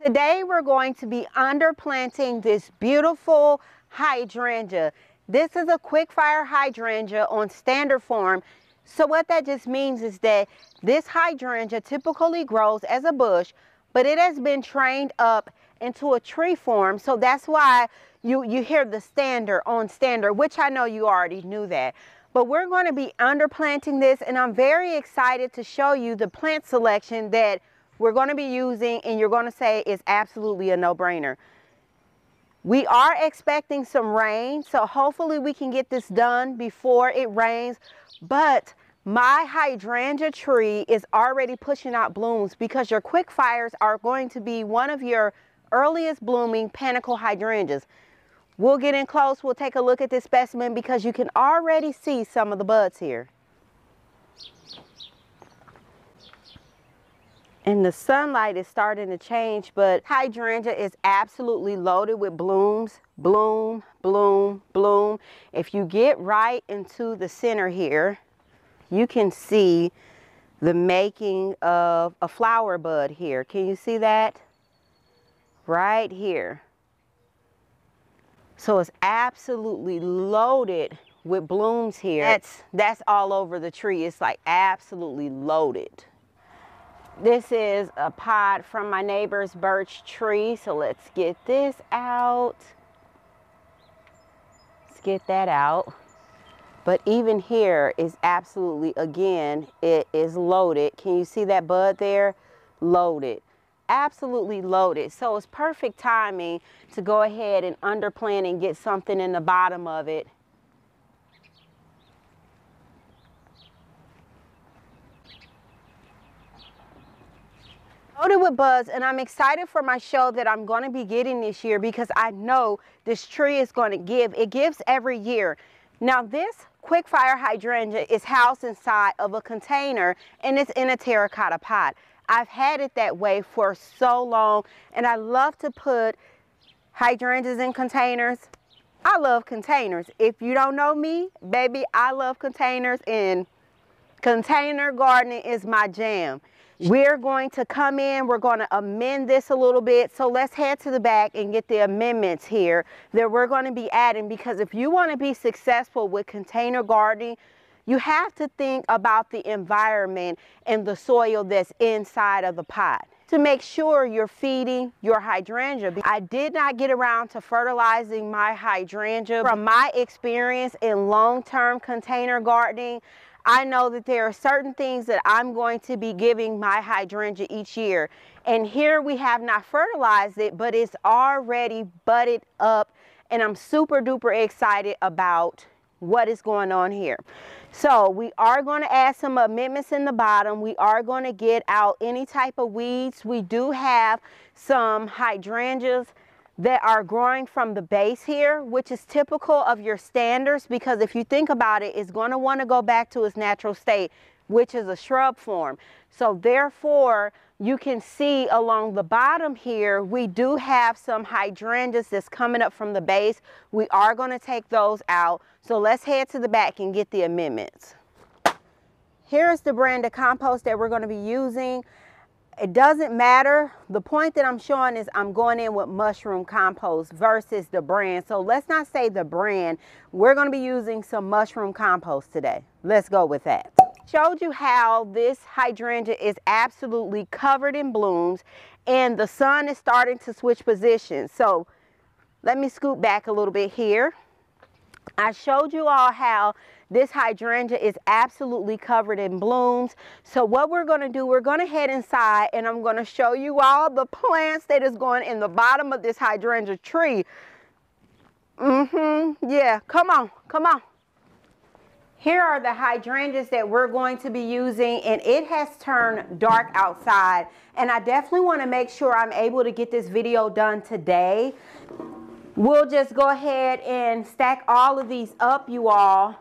Today we're going to be underplanting this beautiful hydrangea. This is a quickfire hydrangea on standard form. So what that just means is that this hydrangea typically grows as a bush, but it has been trained up into a tree form. So that's why you hear the standard on standard, which I know you already knew that. But we're going to be underplanting this, and I'm very excited to show you the plant selection that we're going to be using, and you're going to say it's absolutely a no-brainer. We are expecting some rain, so hopefully we can get this done before it rains. But my hydrangea tree is already pushing out blooms because your quickfires are going to be one of your earliest blooming panicle hydrangeas. We'll get in close, we'll take a look at this specimen because you can already see some of the buds here. And the sunlight is starting to change, but hydrangea is absolutely loaded with blooms. Bloom, bloom, bloom. If you get right into the center here, you can see the making of a flower bud here. Can you see that? Right here. So it's absolutely loaded with blooms here. That's all over the tree. It's like absolutely loaded. This is a pod from my neighbor's birch tree, so let's get this out. Let's get that out. But even here is absolutely, again, it is loaded. Can you see that bud there? Loaded. Absolutely loaded. So it's perfect timing to go ahead and underplant and get something in the bottom of it. Loaded with buds, and I'm excited for my show that I'm going to be getting this year because I know this tree is going to give. It gives every year. Now this quickfire hydrangea is housed inside of a container, and it's in a terracotta pot. I've had it that way for so long, and I love to put hydrangeas in containers. I love containers. If you don't know me, baby, I love containers, and container gardening is my jam. We're going to come in, we're going to amend this a little bit. So let's head to the back and get the amendments here that we're going to be adding, because if you want to be successful with container gardening, you have to think about the environment and the soil that's inside of the pot to make sure you're feeding your hydrangea. I did not get around to fertilizing my hydrangea. From my experience in long-term container gardening, I know that there are certain things that I'm going to be giving my hydrangea each year. And here we have not fertilized it, but it's already budded up, and I'm super duper excited about what is going on here. So we are going to add some amendments in the bottom. We are going to get out any type of weeds. We do have some hydrangeas that are growing from the base here, which is typical of your standards, because if you think about it, it's going to want to go back to its natural state, which is a shrub form. So therefore, you can see along the bottom here, we do have some hydrangeas that's coming up from the base. We are going to take those out. So let's head to the back and get the amendments. Here's the brand of compost that we're going to be using. It doesn't matter. The point that I'm showing is I'm going in with mushroom compost versus the brand. So let's not say the brand. We're going to be using some mushroom compost today. Let's go with that. Showed you how this hydrangea is absolutely covered in blooms, and the sun is starting to switch positions. So let me scoot back a little bit here. I showed you all how this hydrangea is absolutely covered in blooms. So what we're going to do, we're going to head inside, and I'm going to show you all the plants that is going in the bottom of this hydrangea tree. Yeah, come on, come on. Here are the hydrangeas that we're going to be using, and it has turned dark outside, and I definitely want to make sure I'm able to get this video done today. We'll just go ahead and stack all of these up, you all,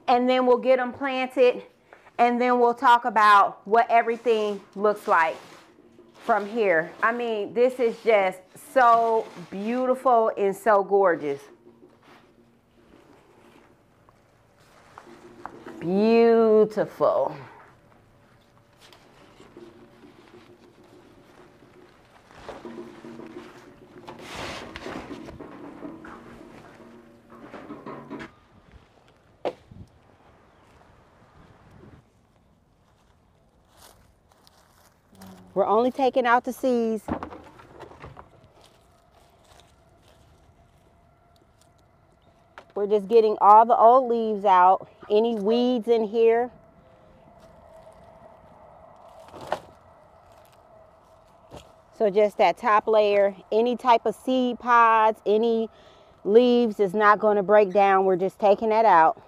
and then we'll get them planted, and then we'll talk about what everything looks like from here. I mean, this is just so beautiful and so gorgeous. Beautiful. We're only taking out the seeds. We're just getting all the old leaves out, any weeds in here. So just that top layer, any type of seed pods, any leaves is not going to break down. We're just taking that out.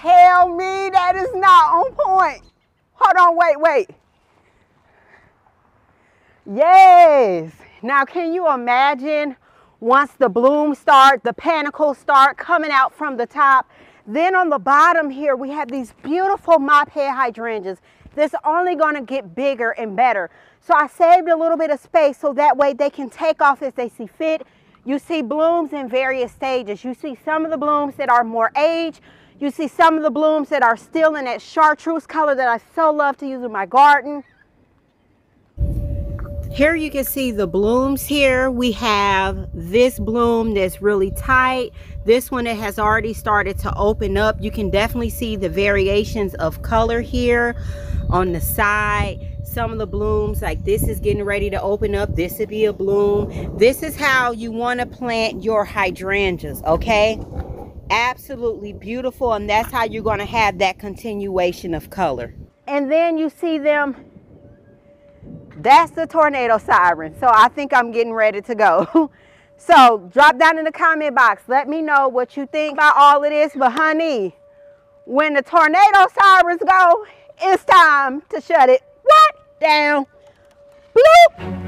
Tell me that is not on point. Hold on, wait. Yes. Now, can you imagine once the blooms start, the panicles start coming out from the top? Then on the bottom here, we have these beautiful mop head hydrangeas. This is only going to get bigger and better. So I saved a little bit of space so that way they can take off as they see fit. You see blooms in various stages. You see some of the blooms that are more aged. You see some of the blooms that are still in that chartreuse color that I so love to use in my garden. Here you can see the blooms here. We have this bloom that's really tight. This one that has already started to open up. You can definitely see the variations of color here on the side. Some of the blooms, like this is getting ready to open up. This would be a bloom. This is how you want to plant your hydrangeas, okay? Absolutely beautiful, and that's how you're going to have that continuation of color. And then you see them, that's the tornado siren. So I think I'm getting ready to go. So drop down in the comment box, let me know what you think about all of this. But honey, when the tornado sirens go, it's time to shut it right down. Bloop.